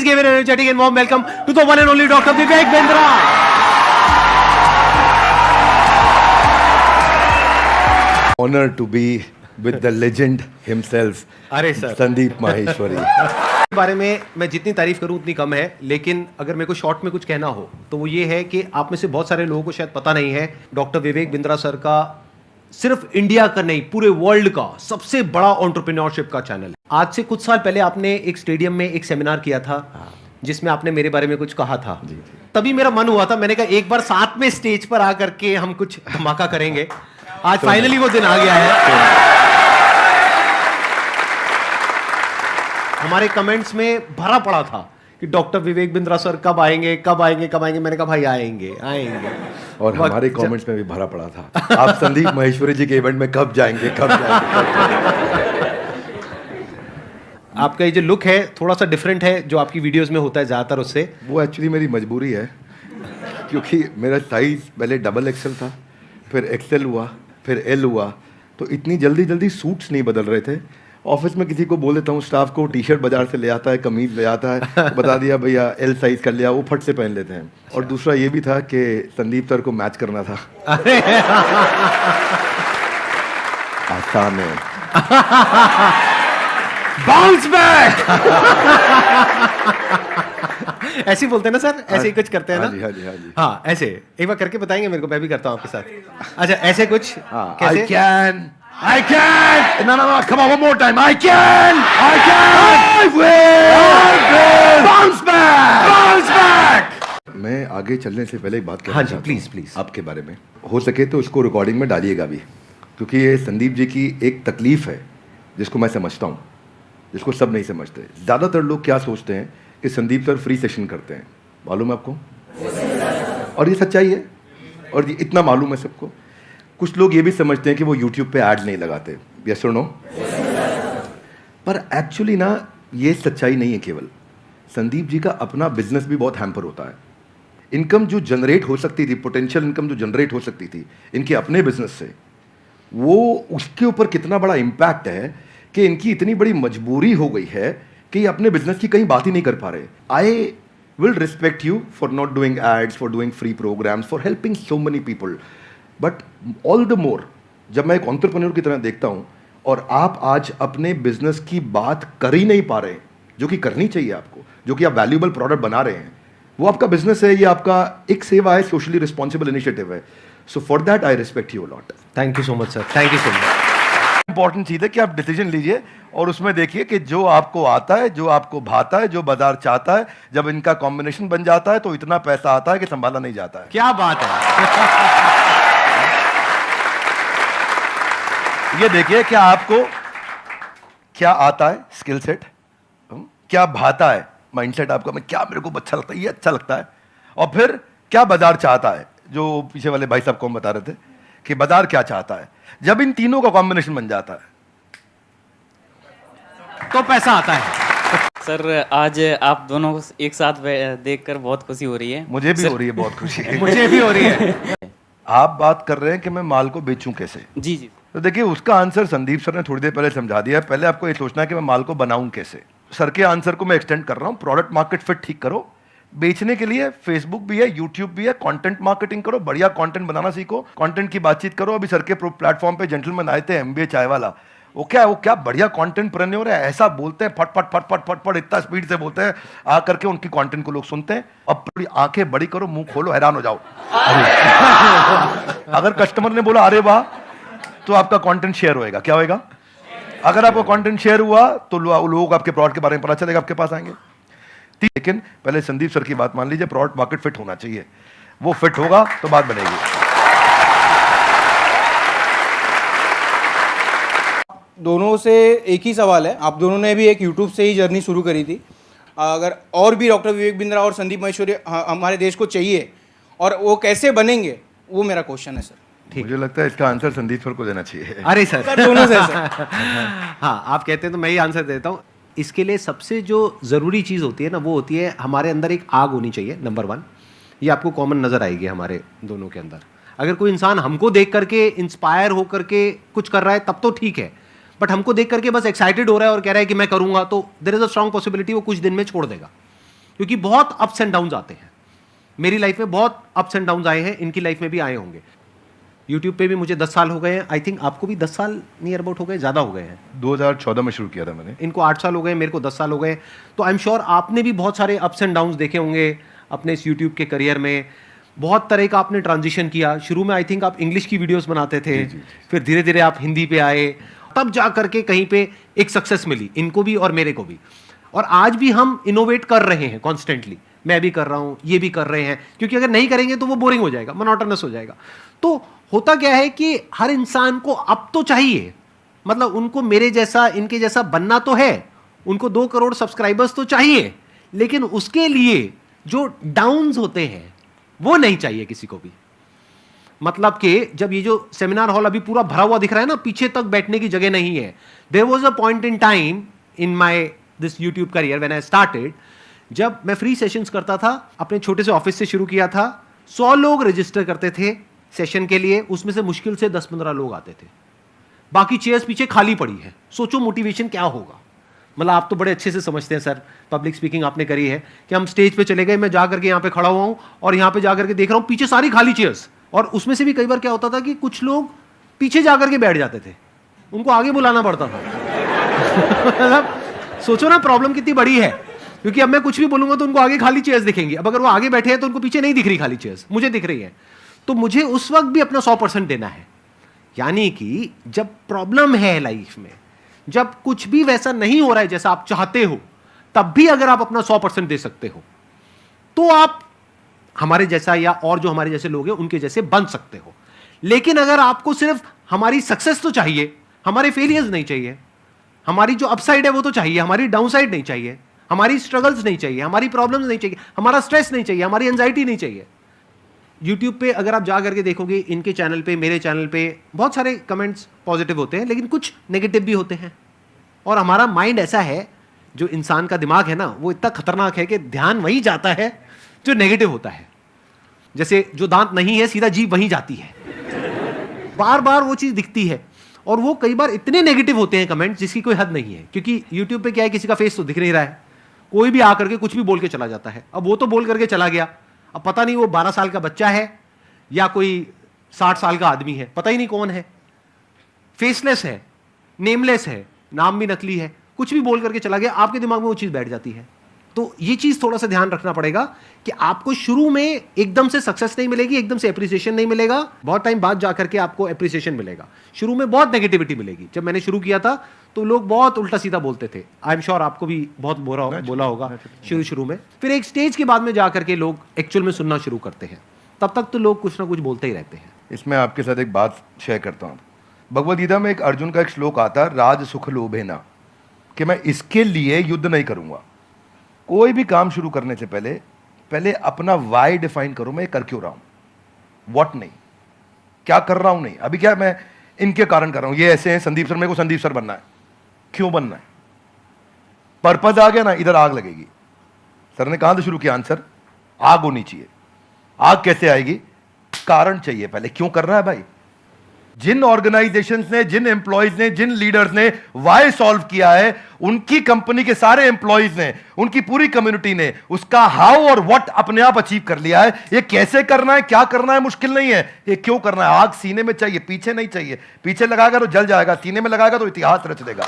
give an energetic and warm welcome to the one and only Dr. Vivek Bindra. Honor to be with the legend himself, अरे sir, Sandeep Maheshwari. के बारे में मैं जितनी तारीफ करूं उतनी कम है, लेकिन अगर मेरे को शॉर्ट में कुछ कहना हो तो वो ये है कि आप में से बहुत सारे लोगों को शायद पता नहीं है, डॉक्टर विवेक बिंद्रा सर का सिर्फ इंडिया का नहीं पूरे वर्ल्ड का सबसे बड़ा एंटरप्रेन्योरशिप का चैनल है. आज से कुछ साल पहले आपने एक स्टेडियम में एक सेमिनार किया था जिसमें आपने मेरे बारे में कुछ कहा था. तभी मेरा मन हुआ था, मैंने कहा एक बार साथ में स्टेज पर आकर के हम कुछ धमाका करेंगे. आज फाइनली वो दिन आ गया है. हमारे कमेंट्स में भरा पड़ा था कि डॉक्टर विवेक बिंद्रा सर कब आएंगे कब आएंगे कब आएंगे. मैंने कहा भाई आएंगे आएंगे. और हमारे कमेंट्स में भी भरा पड़ा था, आप संदीप माहेश्वरी जी के इवेंट में कब जाएंगे कब जाएंगे. आपका ये जो लुक है थोड़ा सा डिफरेंट है जो आपकी वीडियोस में होता है ज्यादातर उससे. वो एक्चुअली मेरी मजबूरी है, क्योंकि मेरा साइज पहले डबल एक्सएल था, फिर एक्सएल हुआ, फिर एल हुआ, तो इतनी जल्दी जल्दी सूट्स नहीं बदल रहे थे. ऑफिस में किसी को बोल देता हूँ, स्टाफ को टी शर्ट बाजार से ले आता है, कमीज ले आता है, बता दिया भैया एल साइज कर लिया, वो फट से पहन लेते हैं. और दूसरा ये भी था कि संदीप सर को मैच करना था. आसान है. Bounce back. ऐसे ही बोलते हैं ना सर, ऐसे ही कुछ करते हैं ना. हाँ जी हाँ जी हाँ जी. हाँ ऐसे एक बार करके बताएंगे मेरे को, मैं भी करता हूँ आपके साथ. अच्छा ऐसे कुछ I can. No, come on, one more time. I can. I will. Bounce back. मैं आगे चलने से पहले एक बात कहना चाहता हूँ. प्लीज आपके बारे में हो सके तो इसको रिकॉर्डिंग में डालिएगा भी, क्योंकि ये संदीप जी की एक तकलीफ है जिसको मैं समझता हूँ, जिसको सब नहीं समझते. ज़्यादातर लोग क्या सोचते हैं कि संदीप सर फ्री सेशन करते हैं, मालूम है आपको, और ये सच्चाई है और ये इतना मालूम है सबको. कुछ लोग ये भी समझते हैं कि वो YouTube पे ऐड नहीं लगाते. यस और नो? पर एक्चुअली ना ये सच्चाई नहीं है. केवल संदीप जी का अपना बिजनेस भी बहुत हैम्पर होता है. इनकम जो जनरेट हो सकती थी, पोटेंशियल इनकम जो जनरेट हो सकती थी इनके अपने बिजनेस से, वो उसके ऊपर कितना बड़ा इम्पैक्ट है कि इनकी इतनी बड़ी मजबूरी हो गई है कि ये अपने बिजनेस की कहीं बात ही नहीं कर पा रहे. I will respect you for not doing ads, for doing free programs, for helping so many people, but all the more जब मैं एक एंटरप्रेन्योर की तरह देखता हूं और आप आज अपने बिजनेस की बात कर ही नहीं पा रहे हैं, जो कि करनी चाहिए आपको, जो कि आप वैल्यूएबल प्रोडक्ट बना रहे हैं, वो आपका बिजनेस है, ये आपका एक सेवा है, सोशली रिस्पॉन्सिबल इनिशिएटिव है. So for that I respect you lot. Thank you so much sir, thank you so much. Important चीज़ है कि आप डिसीजन लीजिए और उसमें देखिए कि जो आपको आता है, जो आपको भाता है, जो बाजार चाहता है, जब इनका कॉम्बिनेशन बन जाता है तो इतना पैसा आता है कि संभाला नहीं जाता है. क्या बात है. ये देखिए क्या आपको क्या आता है, स्किल सेट, क्या भाता है, माइंडसेट आपका, मैं क्या मेरे को अच्छा लगता है, ये अच्छा लगता है, और फिर क्या बाजार चाहता है, जो पीछे वाले भाई साहब को हम बता रहे थे कि बाजार क्या चाहता है. जब इन तीनों का कॉम्बिनेशन बन जाता है तो पैसा आता है. सर आज आप दोनों को एक साथ देखकर बहुत खुशी हो रही है. मुझे भी हो रही है बहुत खुशी. मुझे भी हो रही है. आप बात कर रहे हैं कि मैं माल को बेचूं कैसे. जी जी. तो देखिए उसका आंसर संदीप सर ने थोड़ी देर पहले समझा दिया. पहले आपको ये सोचना है कि मैं माल को बनाऊं कैसे. सर के आंसर को मैं एक्सटेंड कर रहा हूं. प्रोडक्ट मार्केट फिट ठीक करो. बेचने के लिए फेसबुक भी है, यूट्यूब भी है, कंटेंट मार्केटिंग करो, बढ़िया कंटेंट बनाना सीखो, कंटेंट की बातचीत करो. अभी सर के प्लेटफॉर्म पे जेंटलमैन आए थे, MBA चाय वाला, वो क्या बढ़िया कंटेंट प्रेन्योर है, ऐसा बोलते हैं फट फट फट फट फट फट इतना स्पीड से बोलते हैं, आ करके उनकी कंटेंट को लोग सुनते हैं. अब थोड़ी आंखें बड़ी करो, मुंह खोलो, हैरान हो जाओ. अगर कस्टमर ने बोला अरे वाह, तो आपका कंटेंट शेयर होएगा. क्या होएगा? अगर आपका कंटेंट शेयर हुआ तो लोग आपके प्रोडक्ट के बारे में पता चलेगा, आपके पास आएंगे. लेकिन पहले संदीप सर की बात मान लीजिए, प्रोडक्ट मार्केट फिट होना चाहिए. वो फिट होगा तो बात बनेगी. दोनों से एक ही सवाल है. आप दोनों ने भी एक यूट्यूब से ही जर्नी शुरू करी थी. अगर और भी डॉक्टर विवेक बिंद्रा और संदीप माहेश्वरी हमारे देश को चाहिए और वो कैसे बनेंगे, वो मेरा क्वेश्चन है सर. मुझे लगता है इसका आंसर संदीप सर को देना चाहिए. अरे सर दोनों से सर. हाँ आप कहते हैं तो मैं ही आंसर देता हूँ. इसके लिए सबसे जो ज़रूरी चीज़ होती है ना, वो होती है हमारे अंदर एक आग होनी चाहिए. नंबर 1 ये आपको कॉमन नज़र आएगी हमारे दोनों के अंदर. अगर कोई इंसान हमको देख करके इंस्पायर हो करके कुछ कर रहा है तब तो ठीक है, बट हमको देख करके बस एक्साइटेड हो रहा है और कह रहा है कि मैं करूंगा, तो there is a strong possibility वो कुछ दिन में छोड़ देगा. क्योंकि बहुत अप्स एंड डाउन्स आते हैं। मेरी लाइफ में बहुत अप्स एंड डाउन्स आए हैं, इनकी लाइफ में भी आए होंगे। यूट्यूब पे भी मुझे 10 साल हो गए हैं, आई थिंक आपको भी 10 साल नियर अबाउट हो गए, ज़्यादा हो गए हैं। 2014 में शुरू किया था मैंने। इनको 8 साल हो गए, मेरे को 10 साल हो गए। तो आई एम श्योर आपने भी बहुत सारे अप्स एंड डाउन्स देखे होंगे अपने इस यूट्यूब के करियर में। बहुत तरह का आपने ट्रांजिशन किया। शुरू में आई थिंक आप इंग्लिश की वीडियोस बनाते थे, फिर धीरे धीरे आप हिंदी पे आए, तब जा करके कहीं पे एक सक्सेस मिली इनको भी और मेरे को भी। और आज भी हम इनोवेट कर रहे हैं कॉन्स्टेंटली, मैं भी कर रहा हूं, ये भी कर रहे हैं, क्योंकि अगर नहीं करेंगे तो वो बोरिंग हो जाएगा, मोनोटोनस हो जाएगा। तो होता क्या है कि हर इंसान को अब तो चाहिए, मतलब उनको मेरे जैसा, इनके जैसा बनना तो है, उनको 2 करोड़ सब्सक्राइबर्स तो चाहिए, लेकिन उसके लिए जो डाउन्स होते हैं वो नहीं चाहिए किसी को भी। मतलब कि जब ये जो सेमिनार हॉल अभी पूरा भरा हुआ दिख रहा है ना, पीछे तक बैठने की जगह नहीं है। There was a point in time in my this YouTube career when I started, जब मैं फ्री सेशंस करता था, अपने छोटे से ऑफिस से शुरू किया था, 100 लोग रजिस्टर करते थे सेशन के लिए, उसमें से मुश्किल से 10-15 लोग आते थे, बाकी चेयर्स पीछे खाली पड़ी है। सोचो मोटिवेशन क्या होगा। मतलब आप तो बड़े अच्छे से समझते हैं सर, पब्लिक स्पीकिंग आपने करी है, कि हम स्टेज पे चले गए, मैं जा करके यहाँ पे खड़ा हुआ हूँ और यहाँ पे जा करके देख रहा हूँ पीछे सारी खाली चेयर्स, और उसमें से भी कई बार क्या होता था कि कुछ लोग पीछे जा करके बैठ जाते थे, उनको आगे बुलाना पड़ता था। मतलब सोचो ना प्रॉब्लम कितनी बड़ी है, क्योंकि अब मैं कुछ भी बोलूंगा तो उनको आगे खाली चेयर्स दिखेंगी। अब अगर वो आगे बैठे हैं तो उनको पीछे नहीं दिख रही खाली चेयर्स, मुझे दिख रही है। तो मुझे उस वक्त भी अपना 100% देना है। यानी कि जब प्रॉब्लम है लाइफ में, जब कुछ भी वैसा नहीं हो रहा है जैसा आप चाहते हो, तब भी अगर आप अपना 100% दे सकते हो तो आप हमारे जैसा या और जो हमारे जैसे लोग हैं उनके जैसे बन सकते हो। लेकिन अगर आपको सिर्फ हमारी सक्सेस तो चाहिए, हमारे फेलियर्स नहीं चाहिए, हमारी जो अपसाइड है वो तो चाहिए, हमारी डाउनसाइड नहीं चाहिए, हमारी स्ट्रगल्स नहीं चाहिए, हमारी प्रॉब्लम्स नहीं चाहिए, हमारा स्ट्रेस नहीं चाहिए, हमारी एंजाइटी नहीं चाहिए। यूट्यूब पे अगर आप जा करके देखोगे, इनके चैनल पे, मेरे चैनल पे बहुत सारे कमेंट्स पॉजिटिव होते हैं, लेकिन कुछ नेगेटिव भी होते हैं। और हमारा माइंड ऐसा है, जो इंसान का दिमाग है ना, वो इतना खतरनाक है कि ध्यान वहीं जाता है जो नेगेटिव होता है। जैसे जो दांत नहीं है, सीधा जीभ वहीं जाती है, बार बार वो चीज़ दिखती है। और वो कई बार इतने नेगेटिव होते हैं कमेंट जिसकी कोई हद नहीं है, क्योंकि यूट्यूब पे क्या है, किसी का फेस तो दिख नहीं रहा है, कोई भी आकर के कुछ भी बोल के चला जाता है। अब वो तो बोल करके चला गया, अब पता नहीं वो 12 साल का बच्चा है या कोई 60 साल का आदमी है, पता ही नहीं कौन है, फेसलेस है, नेमलेस है, नाम भी नकली है, कुछ भी बोल करके चला गया, आपके दिमाग में वो चीज़ बैठ जाती है। तो ये चीज़ थोड़ा सा ध्यान रखना पड़ेगा कि आपको शुरू में एकदम से सक्सेस नहीं मिलेगी, एकदम से एप्रिसिएशन नहीं मिलेगा, बहुत टाइम बाद जाकर के आपको एप्रिसिएशन मिलेगा। शुरू में बहुत नेगेटिविटी मिलेगी। जब मैंने शुरू किया था तो लोग बहुत उल्टा सीधा बोलते थे, आई एम श्योर आपको भी बहुत बोला होगा शुरू में। फिर एक स्टेज के बाद में जाकर के लोग एक्चुअल में सुनना शुरू करते हैं, तब तक तो लोग कुछ ना कुछ बोलते ही रहते हैं। इसमें आपके साथ एक बात शेयर करता हूँ। भगवद गीता में एक अर्जुन का एक श्लोक आता है, राज सुख लोभे ना, कि मैं इसके लिए युद्ध नहीं करूंगा। कोई भी काम शुरू करने से पहले अपना वाई डिफाइन करो, मैं कर क्यों रहा हूं, व्हाट नहीं, क्या कर रहा हूं नहीं। अभी क्या मैं इनके कारण कर रहा हूं, ये ऐसे हैं संदीप सर, मेरे को संदीप सर बनना है, क्यों बनना है, पर्पज आ गया ना, इधर आग लगेगी। सर ने कहां से शुरू किया आंसर, आग होनी चाहिए। आग कैसे आएगी, कारण चाहिए पहले, क्यों कर रहा है भाई। जिन ऑर्गेनाइजेशंस ने, जिन एम्प्लॉयज ने, जिन लीडर्स ने वाई सॉल्व किया है, उनकी कंपनी के सारे एम्प्लॉयज ने, उनकी पूरी कम्युनिटी ने उसका हाउ और व्हाट अपने आप अचीव कर लिया है। ये कैसे करना है, क्या करना है, मुश्किल नहीं है, ये क्यों करना है। आग सीने में चाहिए, पीछे नहीं चाहिए। पीछे लगाएगा तो जल जाएगा, सीने में लगाएगा तो इतिहास रच देगा।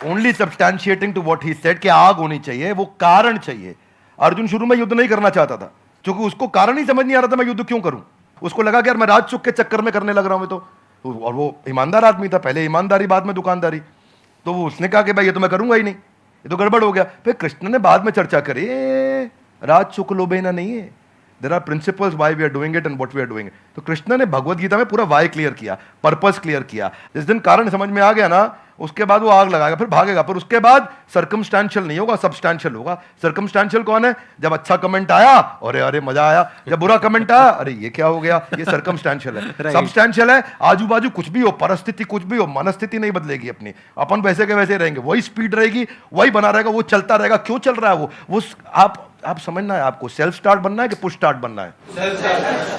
Only substantiating to what he said कि आग होनी चाहिए, वो कारण चाहिए। अर्जुन शुरू में युद्ध नहीं करना चाहता था, क्योंकि उसको कारण ही समझ नहीं आ रहा था मैं युद्ध क्यों करूं। उसको लगा कि यार मैं राज चुक के चक्कर में करने लग रहा हूं तो, और वो ईमानदार आदमी था, पहले ईमानदारी बाद में दुकानदारी। तो वो उसने कहा कि भाई ये तो मैं करूंगा ही नहीं, ये तो गड़बड़ हो गया। फिर कृष्ण ने बाद में चर्चा करी, राज चुक लोभेना नहीं है, there are principles why we are doing it and what we are doing. तो कृष्ण ने भगवद गीता में पूरा वाई क्लियर किया, पर्पस क्लियर किया। जिस दिन कारण समझ में आ गया ना, उसके बाद वो आग लगाएगा, फिर भागेगा। फिर उसके बाद सर्कमस्टेंशियल नहीं होगा, सब्सटेंशियल होगा। सर्कमस्टेंशियल कौन है, जब अच्छा कमेंट आया अरे अरे मजा आया, जब बुरा कमेंट आया अरे ये क्या हो गया, ये सर्कमस्टेंशियल है। सब्सटेंशियल है, आजू बाजू कुछ भी हो, परिस्थिति कुछ भी हो, मनस्थिति नहीं बदलेगी अपनी, अपन वैसे के वैसे रहेंगे, वही स्पीड रहेगी, वही बना रहेगा, वो चलता रहेगा। क्यों चल रहा है वो आप समझना है, आपको सेल्फ स्टार्ट बनना है कि पुश स्टार्ट बनना है।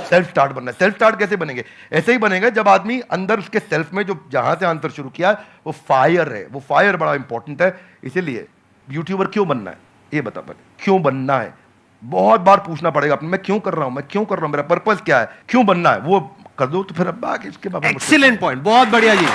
सेल्फ स्टार्ट बनना है। सेल्फ स्टार्ट कैसे बनेंगे, ऐसे ही बनेगा जब आदमी अंदर उसके सेल्फ में जो जहां से आंसर शुरू किया वो फायर है, वो फायर बड़ा इंपॉर्टेंट है। इसीलिए यूट्यूबर क्यों बनना है, ये बता पहले, क्यों बनना है? बहुत बार पूछना पड़ेगा अपने, मैं क्यों कर रहा हूं, मैं क्यों कर रहा हूं, मेरा पर्पस क्या है, क्यों बनना है, वो कर दो तो फिर अब बाकी इसके बारे में एक्सीलेंट पॉइंट, बहुत बढ़िया जी।